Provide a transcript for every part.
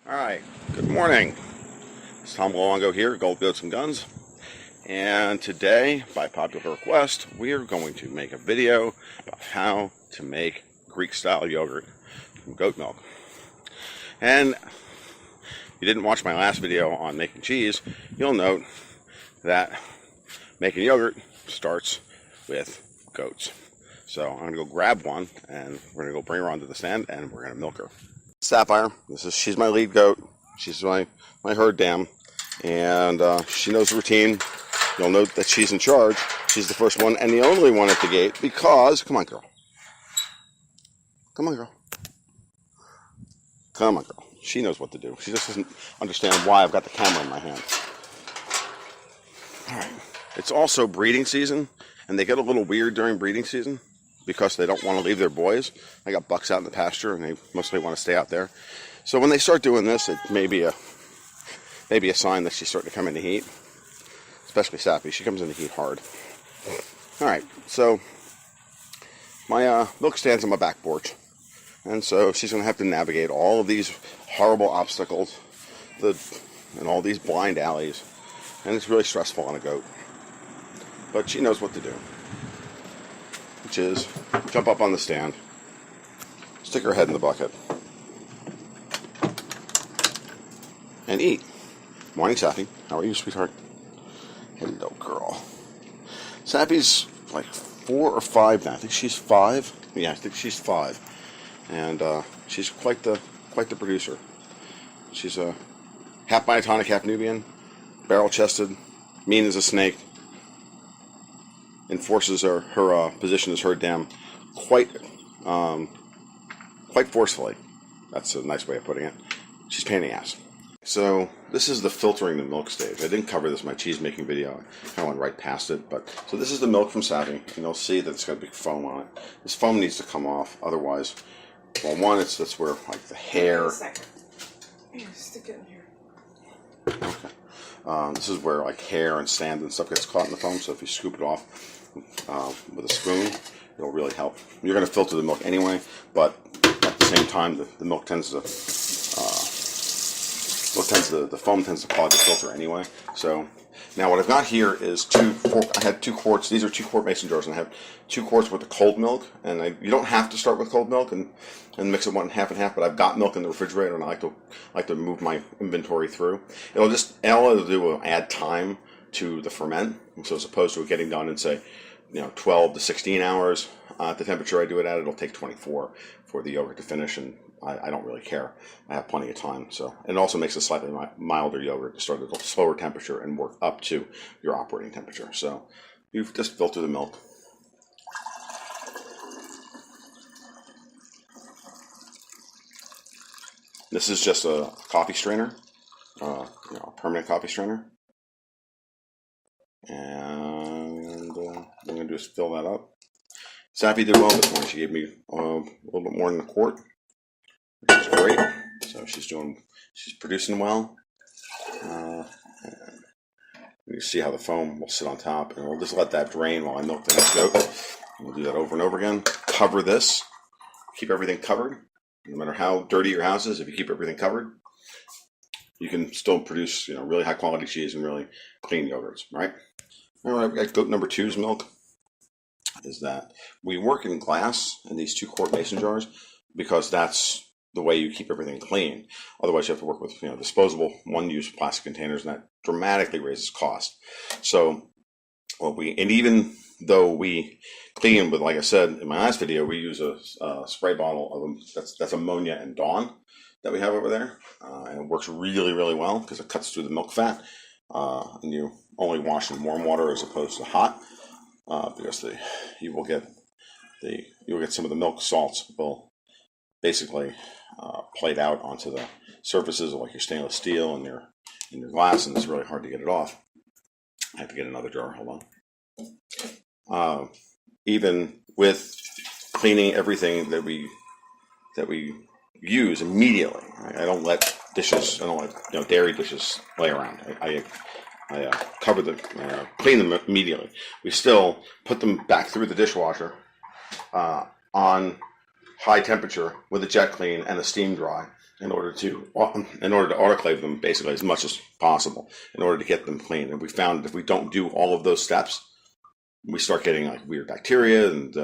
Alright, good morning. It's Tom Longo here, Gold Goats and Guns. And today, by popular request, we are going to make a video about how to make Greek style yogurt from goat milk. And if you didn't watch my last video on making cheese, you'll note that making yogurt starts with goats. So I'm going to go grab one, and we're going to go bring her onto the stand, and we're going to milk her. Sapphire, she's my lead goat. She's my herd dam, and she knows the routine. You'll note that she's in charge. She's the first one and the only one at the gate because, come on girl, come on girl, come on girl. She knows what to do. She just doesn't understand why I've got the camera in my hand. All right. It's also breeding season, and they get a little weird during breeding season because they don't want to leave their boys. I got bucks out in the pasture, and they mostly want to stay out there. So when they start doing this, it may be a sign that she's starting to come into heat, especially Sappy. She comes into heat hard. All right, so my milk stands on my back porch, and so she's going to have to navigate all of these horrible obstacles and all these blind alleys, and it's really stressful on a goat. But she knows what to do, which is jump up on the stand, stick her head in the bucket, and eat. Morning, Sappy. How are you, sweetheart? Hello, girl. Sappy's like 4 or 5 now. I think she's 5. Yeah, I think she's 5, and she's quite the producer. She's a half myotonic, half Nubian, barrel-chested, mean as a snake. Enforces her position as herd dam quite forcefully. That's a nice way of putting it. She's a pain in the ass. So this is the filtering the milk stage. I didn't cover this in my cheese making video. I kind of went right past it. But so this is the milk from Sappy, and you'll see that it's got a big foam on it. This foam needs to come off, otherwise, well, one, that's where like the hair. Wait a second. Here, stick it in here. Okay. This is where like hair and sand and stuff gets caught in the foam. So if you scoop it off with a spoon, it'll really help. You're going to filter the milk anyway, but at the same time, the milk tends to the foam tends to clog the filter anyway. So now what I've got here is I had 2 quarts. These are 2-quart mason jars, and I have 2 quarts worth of cold milk. And you don't have to start with cold milk and mix it half and half. But I've got milk in the refrigerator, and I like to move my inventory through. All it'll do will add time to the ferment. So as opposed to it getting done in, say, 12 to 16 hours at the temperature I do it at, it'll take 24 for the yogurt to finish, and I don't really care. I have plenty of time. So it also makes a slightly milder yogurt to start at a slower temperature and work up to your operating temperature. So you just filter the milk. This is just a coffee strainer, a permanent coffee strainer. And what I'm going to do is fill that up. Sappy did well this morning. She gave me a little bit more than a quart, which is great. So she's producing well. And you see how the foam will sit on top, and we'll just let that drain while I milk the next goat. And we'll do that over and over again. Cover this. Keep everything covered. No matter how dirty your house is, if you keep everything covered, you can still produce really high quality cheese and really clean yogurts, right? All right, I've got goat number 2's milk. Is that we work in glass in these 2-quart mason jars because that's the way you keep everything clean. Otherwise, you have to work with disposable one-use plastic containers, and that dramatically raises cost. So, even though we clean with, like I said in my last video, we use a spray bottle of that's ammonia and Dawn that we have over there, and it works really, really well because it cuts through the milk fat, and you only wash in warm water as opposed to hot. Because you will get some of the milk salts will basically played out onto the surfaces of like your stainless steel and your glass, and it's really hard to get it off. I have to get another jar. Hold on. Even with cleaning everything that we use immediately, I don't let dairy dishes lay around. I cover clean them immediately. We still put them back through the dishwasher on high temperature with a jet clean and a steam dry in order to autoclave them basically as much as possible in order to get them clean. And we found that if we don't do all of those steps, we start getting like weird bacteria and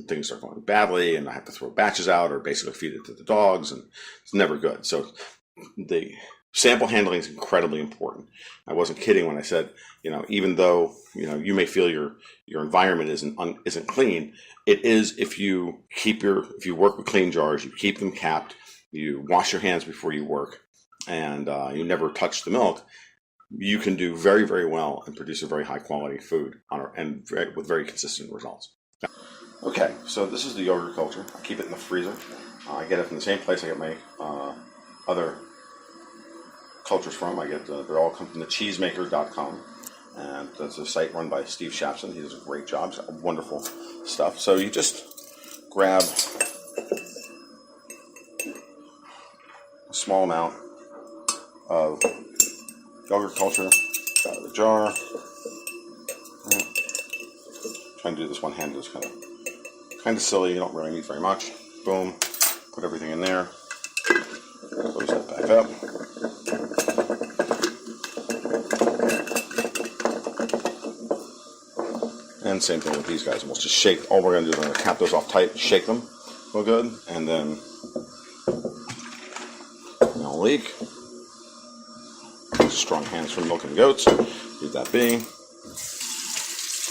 things start going badly, and I have to throw batches out or basically feed it to the dogs, and it's never good. So the sample handling is incredibly important. I wasn't kidding when I said, even though you may feel your environment isn't clean, it is if you work with clean jars, you keep them capped, you wash your hands before you work, and you never touch the milk. You can do very, very well and produce a very high quality food with very consistent results. Okay, so this is the yogurt culture. I keep it in the freezer. I get it from the same place I get my other cultures from. They all come from the cheesemaker.com, and that's a site run by Steve Shapson. He does a great job. He's got wonderful stuff. So you just grab a small amount of yogurt culture out of the jar. Yeah. Trying to do this one-handed is kind of silly. You don't really need very much. Boom. Put everything in there. Close that back up. And same thing with these guys. We'll just shake. All we're going to do is we're going to cap those off tight, shake them real good, and then no leak. Strong hands from milk and goats. Leave that be.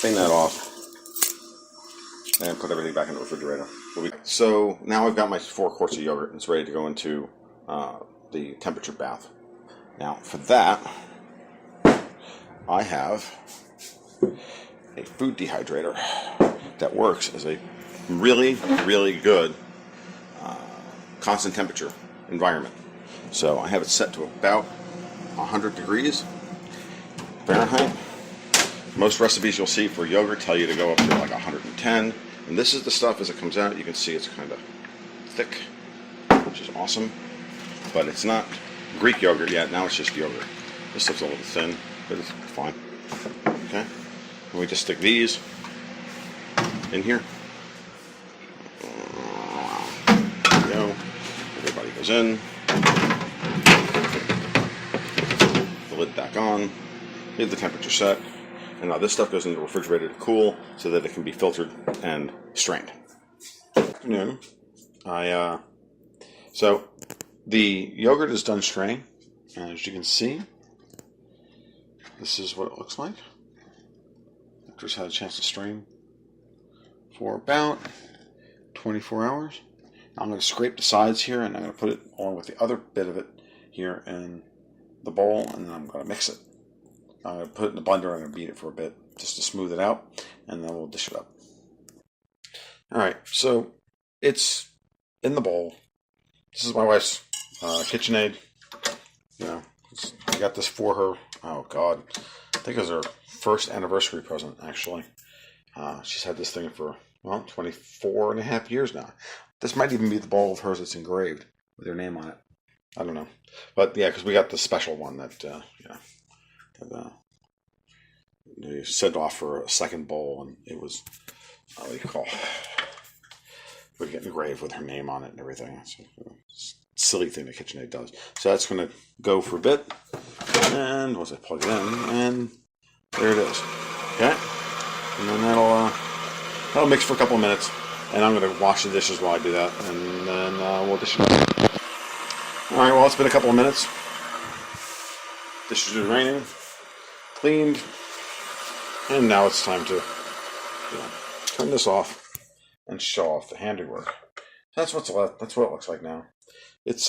Clean that off. And put everything back in the refrigerator. So now I've got my 4 quarts of yogurt and it's ready to go into the temperature bath. Now for that, I have a food dehydrator that works as a really, really good constant temperature environment. So I have it set to about 100 degrees Fahrenheit. Most recipes you'll see for yogurt tell you to go up to like 110. And this is the stuff as it comes out. You can see it's kind of thick, which is awesome. But it's not Greek yogurt yet. Now it's just yogurt. This stuff's a little thin, but it's fine. Okay. And we just stick these in here. There we go. Everybody goes in. The lid back on. Leave the temperature set. And now this stuff goes into the refrigerator to cool so that it can be filtered and strained. So the yogurt is done straining. And as you can see, this is what it looks like. I've just had a chance to strain for about 24 hours. Now I'm going to scrape the sides here, and I'm going to put it along with the other bit of it here in the bowl, and then I'm going to mix it. I'm going to put it in the blender. I'm going to beat it for a bit just to smooth it out, and then we'll dish it up. All right, so it's in the bowl. This is my wife's KitchenAid. I got this for her. Oh God, I think it was her first anniversary present. Actually, she's had this thing for 24 and a half years now. This might even be the bowl of hers that's engraved with her name on it. I don't know, but yeah, because we got the special one that they sent off for a second bowl, and it was what do you call? We get engraved with her name on it and everything. It's a silly thing the KitchenAid does. So that's going to go for a bit, and once I plug it in, and there it is. Okay, and then that'll mix for a couple of minutes, and I'm going to wash the dishes while I do that, and then we'll dish it up. All right, well, it's been a couple of minutes. Dishes are draining, cleaned, and now it's time to turn this off and show off the handiwork. That's what's left. That's what it looks like now. It's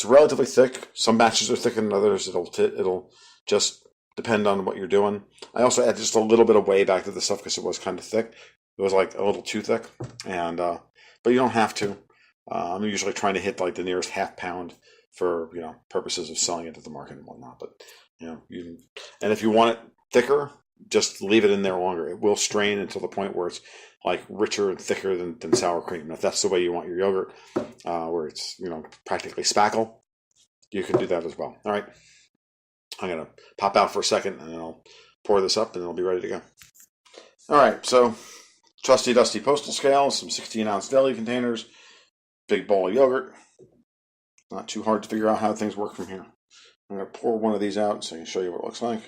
relatively thick. Some batches are thicker than others. It'll just depend on what you're doing. I also add just a little bit of whey back to the stuff because it was kind of thick. It was like a little too thick, and but you don't have to. I'm usually trying to hit like the nearest half pound for purposes of selling it to the market and whatnot. But and if you want it thicker, just leave it in there longer. It will strain until the point where it's like richer and thicker than sour cream. And if that's the way you want your yogurt, where it's practically spackle, you can do that as well. All right, I'm gonna pop out for a second, and then I'll pour this up, and it'll be ready to go. All right, so trusty dusty postal scale, some 16-ounce deli containers, big bowl of yogurt. Not too hard to figure out how things work from here. I'm going to pour one of these out so I can show you what it looks like.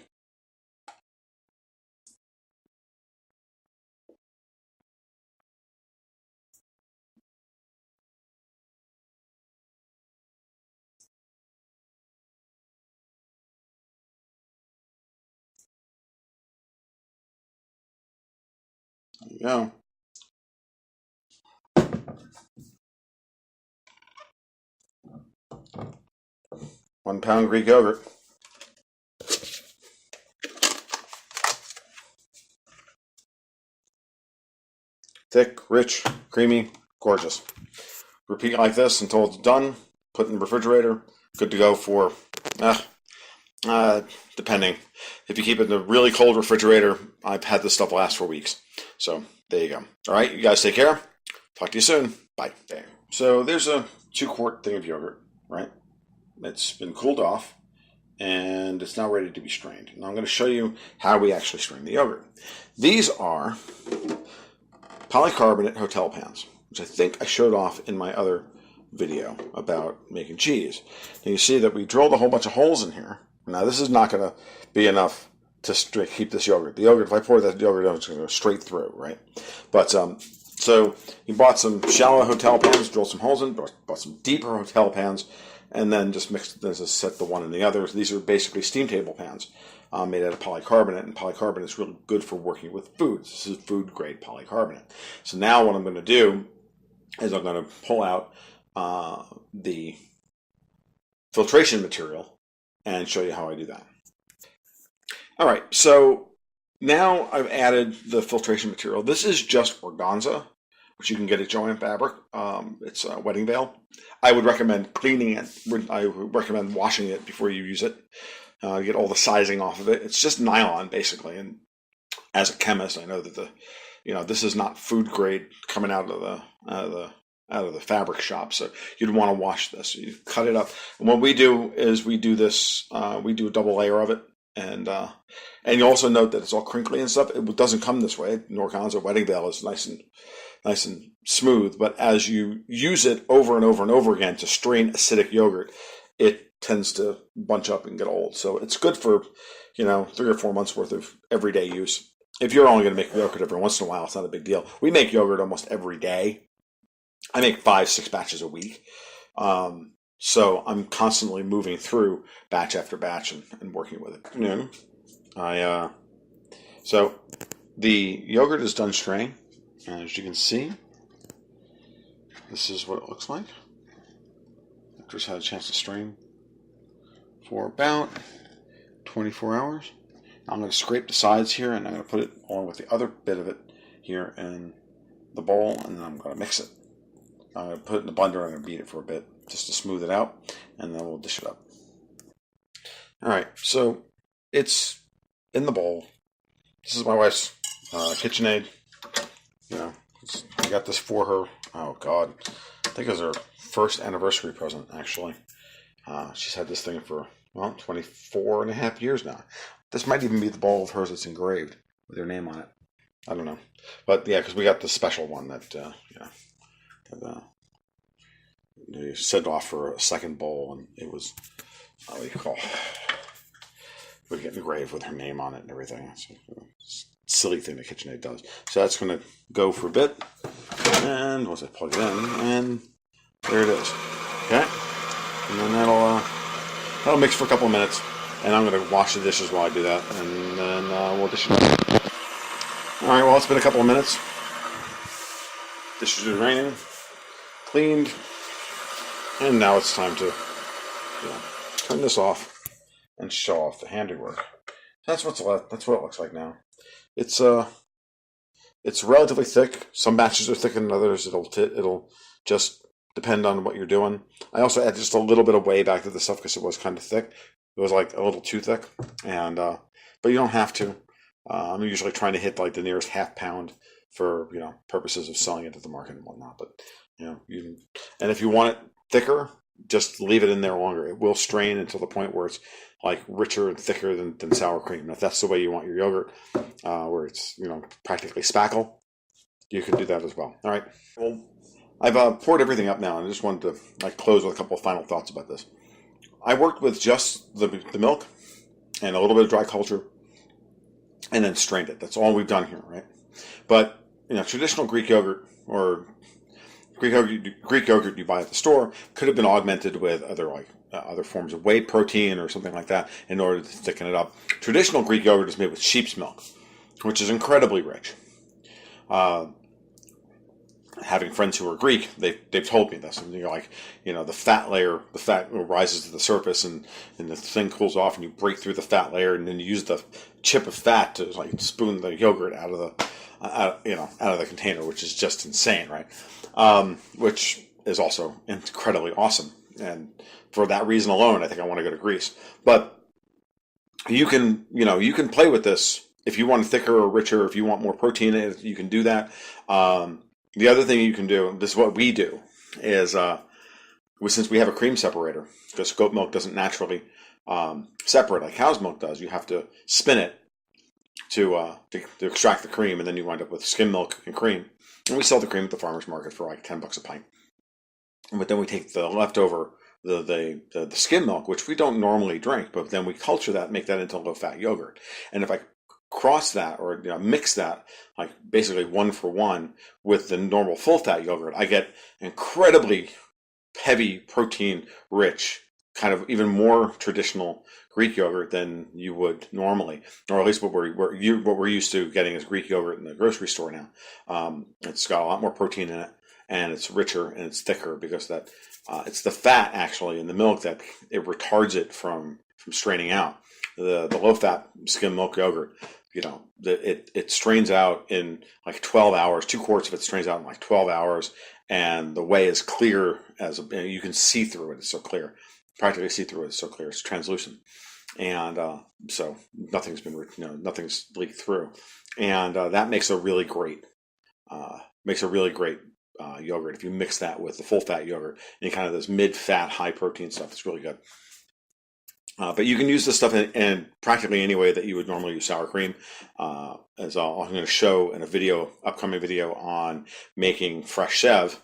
There you go. £1 Greek yogurt. Thick, rich, creamy, gorgeous. Repeat like this until it's done. Put in the refrigerator. Good to go for, depending. If you keep it in a really cold refrigerator, I've had this stuff last for weeks. So there you go. All right, you guys take care. Talk to you soon. Bye. Okay. So there's a 2-quart thing of yogurt, right? It's been cooled off, and it's now ready to be strained. Now I'm going to show you how we actually strain the yogurt. These are polycarbonate hotel pans, which I think I showed off in my other video about making cheese. And you see that we drilled a whole bunch of holes in here. Now this is not going to be enough to keep this yogurt. The yogurt, if I pour that yogurt out, it's going to go straight through, right? But so you bought some shallow hotel pans, drilled some holes in, bought some deeper hotel pans, and then just mixed this, set the one and the other. These are basically steam table pans made out of polycarbonate, and polycarbonate is really good for working with foods. This is food grade polycarbonate. So now what I'm going to do is I'm going to pull out the filtration material and show you how I do that. All right, so now I've added the filtration material. This is just organza, which you can get at Joann Fabric. It's a wedding veil. I would recommend cleaning it. I would recommend washing it before you use it. Get all the sizing off of it. It's just nylon, basically. And as a chemist, I know that this is not food grade coming out of the fabric shop. So you'd want to wash this. You cut it up. And what we do is we do this. We do a double layer of it. And you also note that it's all crinkly and stuff. It doesn't come this way. An organza wedding veil is nice and smooth. But as you use it over and over and over again to strain acidic yogurt, it tends to bunch up and get old. So it's good for 3 or 4 months worth of everyday use. If you're only going to make yogurt every once in a while, it's not a big deal. We make yogurt almost every day. I make 5-6 batches a week. So I'm constantly moving through batch after batch and working with it. So the yogurt is done straining. As you can see, this is what it looks like. I just had a chance to strain for about 24 hours. Now I'm going to scrape the sides here, and I'm going to put it along with the other bit of it here in the bowl, and then I'm going to mix it. I'm going to put it in the blender. I'm going to beat it for a bit just to smooth it out, and then we'll dish it up. All right, so it's in the bowl. This is my wife's KitchenAid. I got this for her. Oh God, I think it was her first anniversary present. Actually, she's had this thing for 24 and a half years now. This might even be the bowl of hers that's engraved with her name on it. I don't know, but yeah, because we got the special one that they sent off for a second bowl, and it was what do you call? We get engraved with her name on it and everything. It's a silly thing the KitchenAid does. So that's going to go for a bit, and once I plug it in, and there it is. Okay, and then that'll mix for a couple of minutes, and I'm going to wash the dishes while I do that, and then we'll dish it up. All right, well, it's been a couple of minutes. Dishes are draining, cleaned, and now it's time to turn this off and show off the handiwork. That's what's left. That's what it looks like now. It's relatively thick. Some batches are thicker than others. It'll just depend on what you're doing. I also add just a little bit of whey back to the stuff because it was kind of thick. It was like a little too thick, and but you don't have to. I'm usually trying to hit like the nearest half pound for purposes of selling it at the market and whatnot. But and if you want it thicker, just leave it in there longer. It will strain until the point where it's like richer and thicker than sour cream. And if that's the way you want your yogurt, where it's practically spackle, you can do that as well. All right. Well, I've poured everything up now, and I just wanted to close with a couple of final thoughts about this. I worked with just the milk and a little bit of dry culture, and then strained it. That's all we've done here, right? But traditional Greek yogurt or Greek yogurt you buy at the store could have been augmented with other forms of whey protein or something like that in order to thicken it up. Traditional Greek yogurt is made with sheep's milk, which is incredibly rich. Having friends who are Greek, they've told me this, and the fat rises to the surface, and the thing cools off, and you break through the fat layer, and then you use the chip of fat to spoon the yogurt out of the container, which is just insane, right? Which is also incredibly awesome, and for that reason alone, I think I want to go to Greece. But you can play with this if you want thicker or richer. If you want more protein in it, you can do that. The other thing you can do, this is what we do, is since we have a cream separator, because goat milk doesn't naturally separate like cow's milk does, you have to spin it to extract the cream, and then you wind up with skim milk and cream. And we sell the cream at the farmer's market for like $10 a pint. But then we take the leftover, the skim milk, which we don't normally drink, but then we culture that, make that into low-fat yogurt. And if I cross that or mix that basically 1-for-1 with the normal full-fat yogurt, I get incredibly heavy, protein-rich, kind of even more traditional Greek yogurt than you would normally, or at least what we're used to getting is Greek yogurt in the grocery store now. It's got a lot more protein in it, and it's richer and it's thicker because it's the fat actually in the milk that it retards it from straining out. The low-fat skim milk yogurt, it strains out in 12 hours. 2 quarts of it strains out in 12 hours, and the whey is clear you can see through it. It's so clear, practically see through it. It's so clear. It's translucent, and so nothing's leaked through, and that makes a really great yogurt if you mix that with the full-fat yogurt and kind of this mid-fat, high-protein stuff. It's really good. But you can use this stuff in practically any way that you would normally use sour cream. As I'm going to show in upcoming video on making fresh Chev,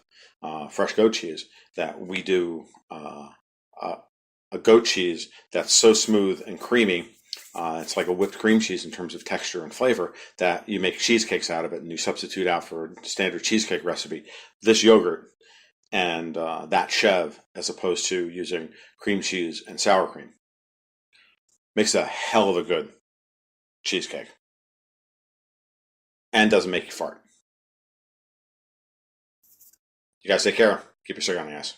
fresh goat cheese, that we do a goat cheese that's so smooth and creamy. It's like a whipped cream cheese in terms of texture and flavor, that you make cheesecakes out of it, and you substitute out for a standard cheesecake recipe this yogurt and that Chev, as opposed to using cream cheese and sour cream. Makes a hell of a good cheesecake. And doesn't make you fart. You guys take care. Keep your cigar on the ass.